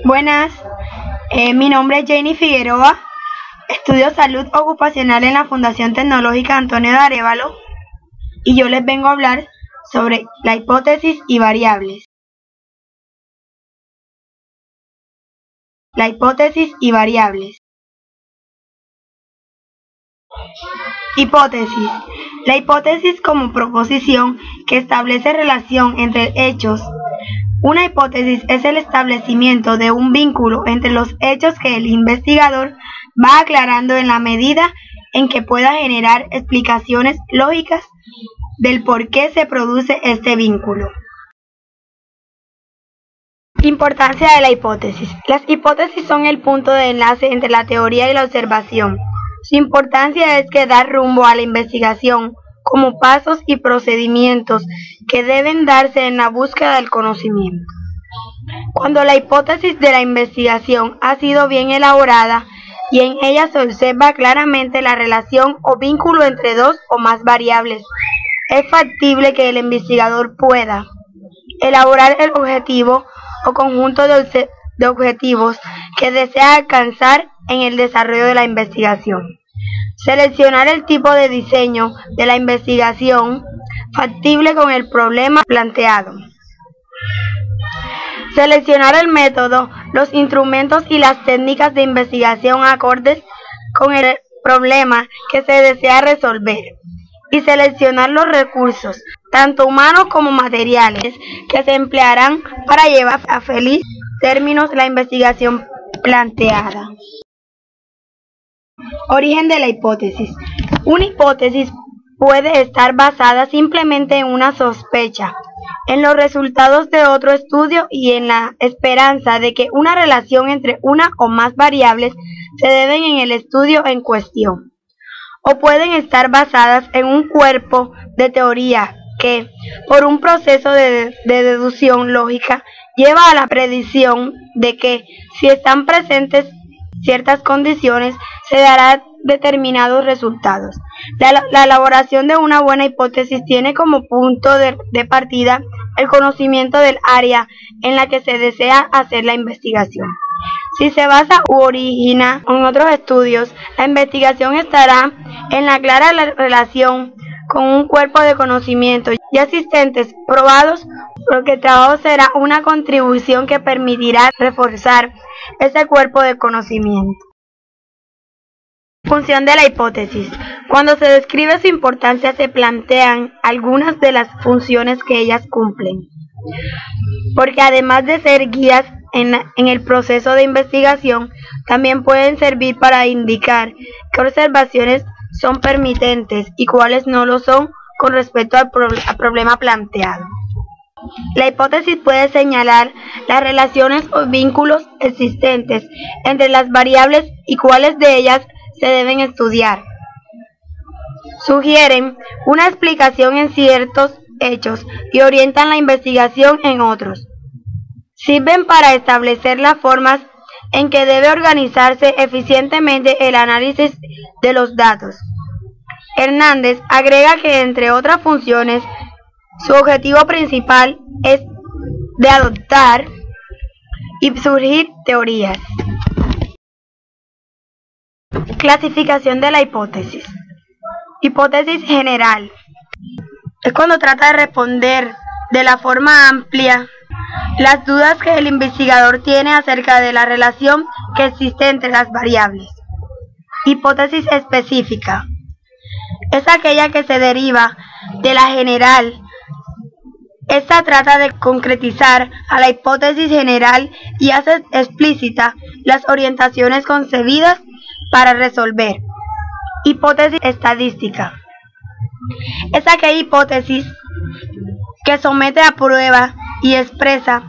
Buenas, mi nombre es Jenny Figueroa, estudio salud ocupacional en la Fundación Tecnológica Antonio de Arévalo y yo les vengo a hablar sobre la hipótesis y variables. La hipótesis y variables. Hipótesis. La hipótesis como proposición que establece relación entre hechos. Una hipótesis es el establecimiento de un vínculo entre los hechos que el investigador va aclarando en la medida en que pueda generar explicaciones lógicas del por qué se produce este vínculo. Importancia de la hipótesis. Las hipótesis son el punto de enlace entre la teoría y la observación. Su importancia es que da rumbo a la investigación como pasos y procedimientos que deben darse en la búsqueda del conocimiento. Cuando la hipótesis de la investigación ha sido bien elaborada y en ella se observa claramente la relación o vínculo entre dos o más variables, es factible que el investigador pueda elaborar el objetivo o conjunto de objetivos que desea alcanzar en el desarrollo de la investigación. Seleccionar el tipo de diseño de la investigación factible con el problema planteado. Seleccionar el método, los instrumentos y las técnicas de investigación acordes con el problema que se desea resolver. Y seleccionar los recursos, tanto humanos como materiales, que se emplearán para llevar a feliz término la investigación planteada. Origen de la hipótesis. Una hipótesis puede estar basada simplemente en una sospecha, en los resultados de otro estudio y en la esperanza de que una relación entre una o más variables se deben en el estudio en cuestión. O pueden estar basadas en un cuerpo de teoría que, por un proceso de deducción lógica, lleva a la predicción de que, si están presentes ciertas condiciones, se darán determinados resultados. La elaboración de una buena hipótesis tiene como punto de partida el conocimiento del área en la que se desea hacer la investigación. Si se basa u origina en otros estudios, la investigación estará en la clara relación con un cuerpo de conocimientos ya existentes, probados, porque el trabajo será una contribución que permitirá reforzar ese cuerpo de conocimiento. Función de la hipótesis. Cuando se describe su importancia se plantean algunas de las funciones que ellas cumplen, porque además de ser guías en el proceso de investigación, también pueden servir para indicar qué observaciones son permitentes y cuáles no lo son con respecto al problema planteado. La hipótesis puede señalar las relaciones o vínculos existentes entre las variables y cuáles de ellas se deben estudiar. Sugieren una explicación en ciertos hechos y orientan la investigación en otros. Sirven para establecer las formas en que debe organizarse eficientemente el análisis de los datos. Hernández agrega que, entre otras funciones, su objetivo principal es de adoptar y surgir teorías. Clasificación de la hipótesis. Hipótesis general. Es cuando trata de responder de la forma amplia las dudas que el investigador tiene acerca de la relación que existe entre las variables. Hipótesis específica. Es aquella que se deriva de la general. Esta trata de concretizar a la hipótesis general y hace explícita las orientaciones concebidas para resolver. Hipótesis estadística. Es aquella hipótesis que somete a prueba y expresa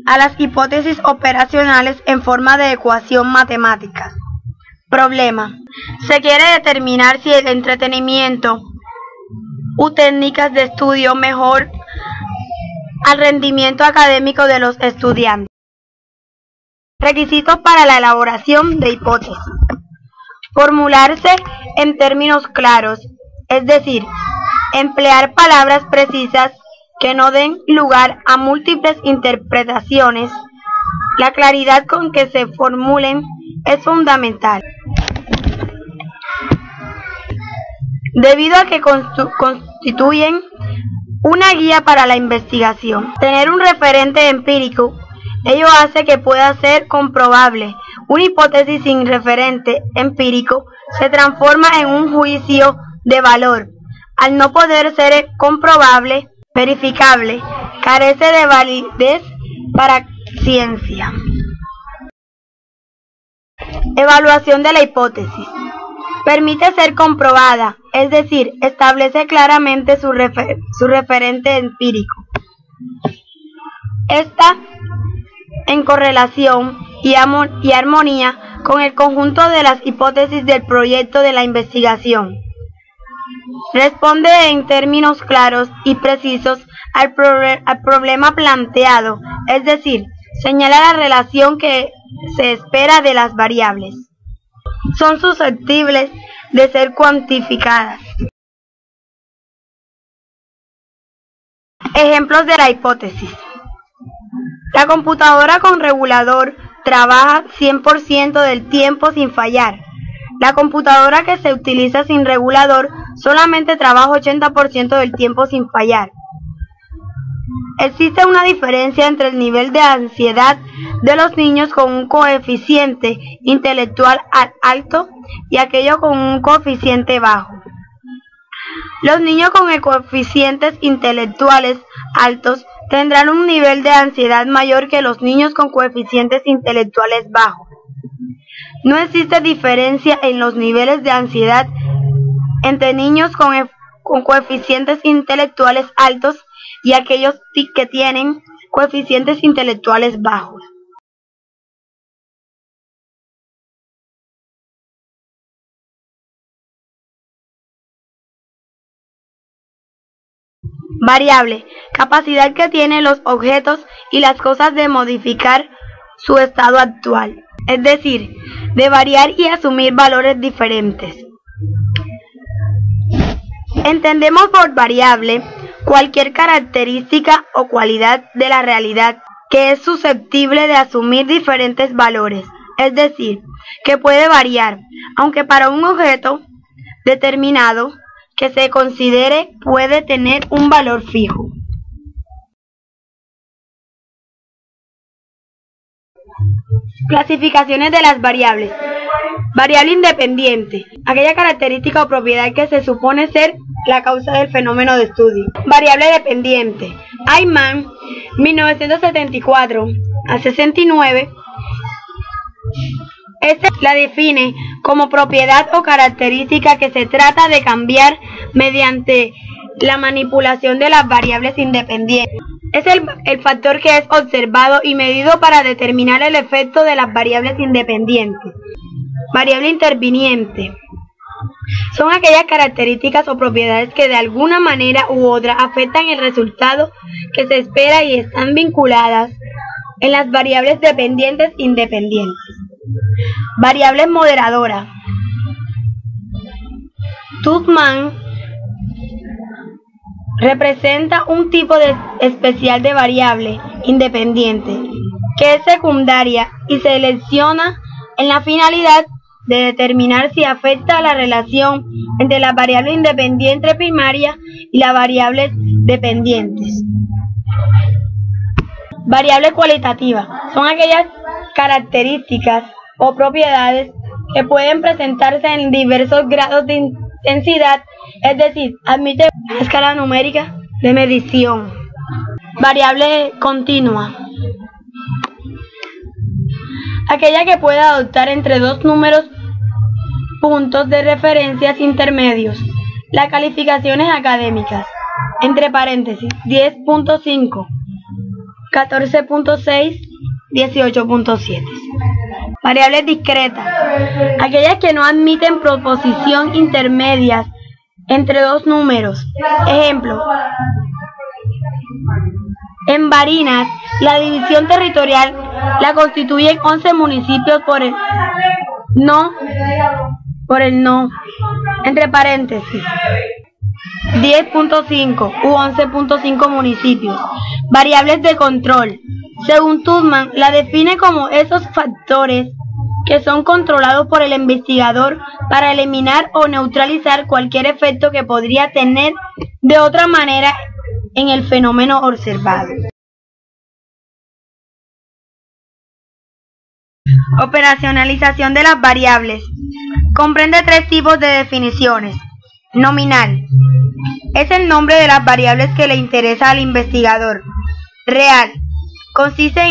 a las hipótesis operacionales en forma de ecuación matemática. Problema. Se quiere determinar si el entretenimiento u técnicas de estudio mejor al rendimiento académico de los estudiantes. Requisitos para la elaboración de hipótesis. Formularse en términos claros, es decir, emplear palabras precisas que no den lugar a múltiples interpretaciones, La claridad con que se formulen es fundamental, debido a que constituyen una guía para la investigación. Tener un referente empírico, ello hace que pueda ser comprobable. Una hipótesis sin referente empírico se transforma en un juicio de valor. Al no poder ser comprobable, verificable, carece de validez para ciencia. Evaluación de la hipótesis. Permite ser comprobada, es decir, establece claramente su referente empírico. Está en correlación y armonía con el conjunto de las hipótesis del proyecto de la investigación. Responde en términos claros y precisos al problema planteado, es decir, señala la relación que se espera de las variables. Son susceptibles de ser cuantificadas. Ejemplos de la hipótesis. La computadora con regulador trabaja 100% del tiempo sin fallar. La computadora que se utiliza sin regulador solamente trabaja 80% del tiempo sin fallar. Existe una diferencia entre el nivel de ansiedad de los niños con un coeficiente intelectual alto y aquellos con un coeficiente bajo. Los niños con coeficientes intelectuales altos tendrán un nivel de ansiedad mayor que los niños con coeficientes intelectuales bajos. No existe diferencia en los niveles de ansiedad entre niños con coeficientes intelectuales altos y aquellos que tienen coeficientes intelectuales bajos. Variable, capacidad que tienen los objetos y las cosas de modificar su estado actual, es decir, de variar y asumir valores diferentes. Entendemos por variable cualquier característica o cualidad de la realidad que es susceptible de asumir diferentes valores, es decir, que puede variar, aunque para un objeto determinado que se considere puede tener un valor fijo. Clasificaciones de las variables. Variable independiente, aquella característica o propiedad que se supone ser la causa del fenómeno de estudio. Variable dependiente. Ayman, 1974 a 69, la define como propiedad o característica que se trata de cambiar mediante la manipulación de las variables independientes. Es el factor que es observado y medido para determinar el efecto de las variables independientes. Variable interviniente. Son aquellas características o propiedades que de alguna manera u otra afectan el resultado que se espera y están vinculadas en las variables dependientes e independientes. Variables moderadoras. Tubman representa un tipo especial de variable independiente que es secundaria y se selecciona en la finalidad de determinar si afecta a la relación entre las variables independientes primarias y las variables dependientes. Variable cualitativa. Son aquellas características o propiedades que pueden presentarse en diversos grados de intensidad, es decir, admite una escala numérica de medición. Variable continua. Aquella que puede adoptar entre dos números puntos de referencias intermedios. Las calificaciones académicas, entre paréntesis, 10.5, 14.6, 18.7. Variables discretas. Aquellas que no admiten proposición intermedias entre dos números. Ejemplo. En Barinas, la división territorial la constituyen 11 municipios por el no, entre paréntesis, 10.5 u 11.5 municipios. Variables de control. Según Tussman, la define como esos factores que son controlados por el investigador para eliminar o neutralizar cualquier efecto que podría tener de otra manera en el fenómeno observado. Operacionalización de las variables. Comprende tres tipos de definiciones. Nominal. Es el nombre de las variables que le interesa al investigador. Real. Consiste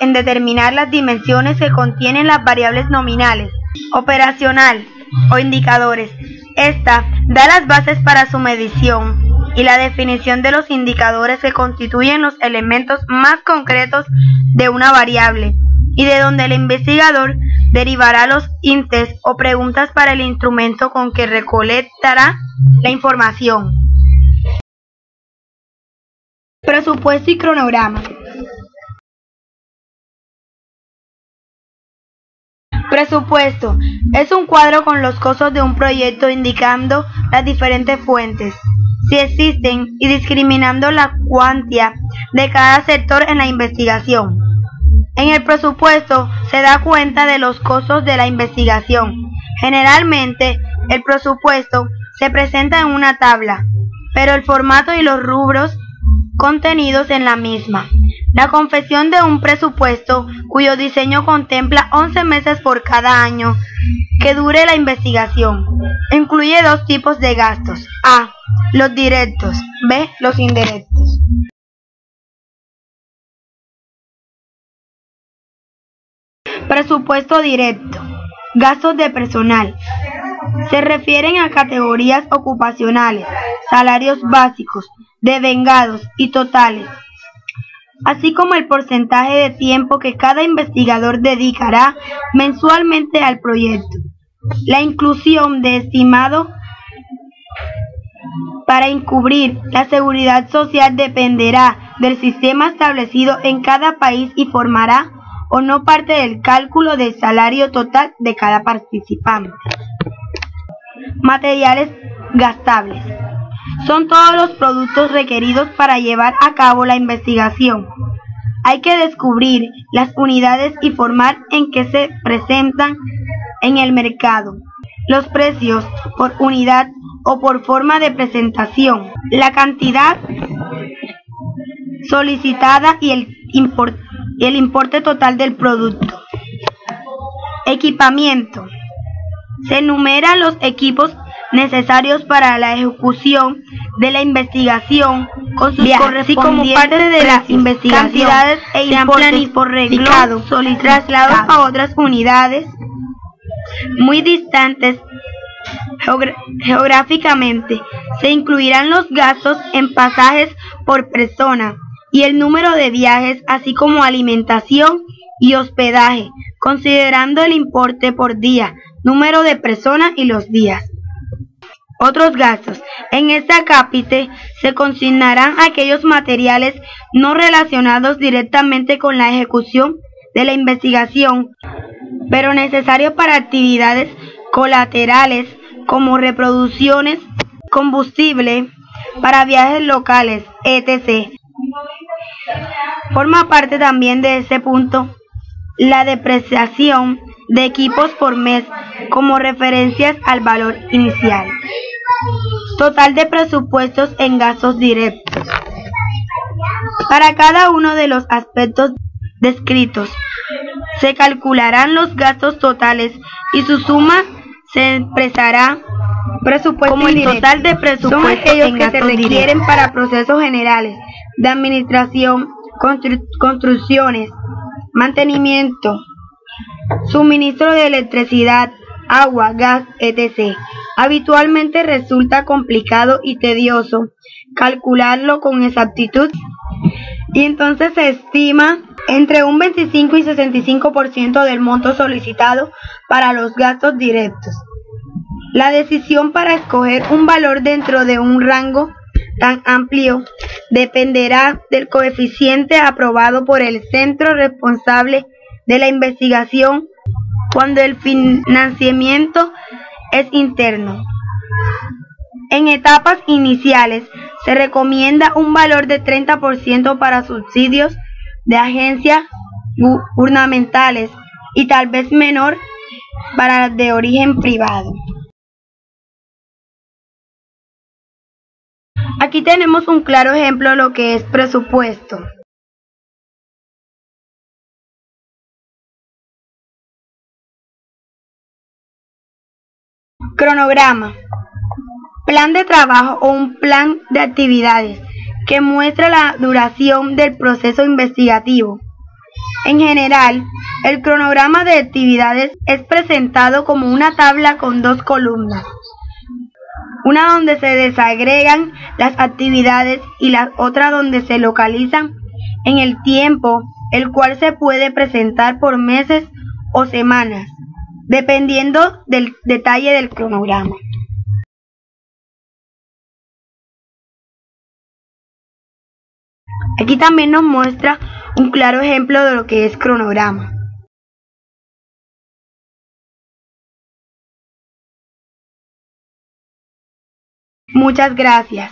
en determinar las dimensiones que contienen las variables nominales. Operacional o indicadores. Esta da las bases para su medición y la definición de los indicadores que constituyen los elementos más concretos de una variable y de donde el investigador derivará los índices o preguntas para el instrumento con que recolectará la información. Presupuesto y cronograma. Presupuesto es un cuadro con los costos de un proyecto indicando las diferentes fuentes, si existen, y discriminando la cuantía de cada sector en la investigación. En el presupuesto se da cuenta de los costos de la investigación. Generalmente, el presupuesto se presenta en una tabla, pero el formato y los rubros contenidos en la misma. La confección de un presupuesto cuyo diseño contempla 11 meses por cada año que dure la investigación. Incluye dos tipos de gastos: A. Los directos. B. Los indirectos. Presupuesto directo. Gastos de personal. Se refieren a categorías ocupacionales, salarios básicos, devengados y totales, así como el porcentaje de tiempo que cada investigador dedicará mensualmente al proyecto. La inclusión de estimado para encubrir la seguridad social dependerá del sistema establecido en cada país y formará o no parte del cálculo del salario total de cada participante. Materiales gastables. Son todos los productos requeridos para llevar a cabo la investigación. Hay que descubrir las unidades y formar en que se presentan en el mercado. Los precios por unidad o por forma de presentación. La cantidad solicitada y el importe total del producto. Equipamiento. Se enumeran los equipos necesarios para la ejecución de la investigación con sus correspondientes como parte de la investigación, cantidades e importes por renglón traslados a otras unidades muy distantes geográficamente. Se incluirán los gastos en pasajes por persona y el número de viajes, así como alimentación y hospedaje, considerando el importe por día, número de personas y los días. Otros gastos. En este acápite se consignarán aquellos materiales no relacionados directamente con la ejecución de la investigación, pero necesarios para actividades colaterales como reproducciones, combustible para viajes locales, etc. Forma parte también de ese punto la depreciación de equipos por mes como referencias al valor inicial. Total de presupuestos en gastos directos. Para cada uno de los aspectos descritos, se calcularán los gastos totales y su suma se expresará como el total de presupuestos. Son aquellos que se requieren para procesos generales de administración, construcciones, mantenimiento, suministro de electricidad, agua, gas, etc. Habitualmente resulta complicado y tedioso calcularlo con exactitud y entonces se estima entre un 25 y 65% del monto solicitado para los gastos directos. La decisión para escoger un valor dentro de un rango tan amplio dependerá del coeficiente aprobado por el centro responsable de la investigación cuando el financiamiento es interno. En etapas iniciales se recomienda un valor de 30% para subsidios de agencias gubernamentales y tal vez menor para las de origen privado. Aquí tenemos un claro ejemplo de lo que es presupuesto. Cronograma. Plan de trabajo o un plan de actividades que muestra la duración del proceso investigativo. En general, el cronograma de actividades es presentado como una tabla con dos columnas, una donde se desagregan las actividades y la otra donde se localizan en el tiempo, el cual se puede presentar por meses o semanas, dependiendo del detalle del cronograma. Aquí también nos muestra un claro ejemplo de lo que es cronograma. Muchas gracias.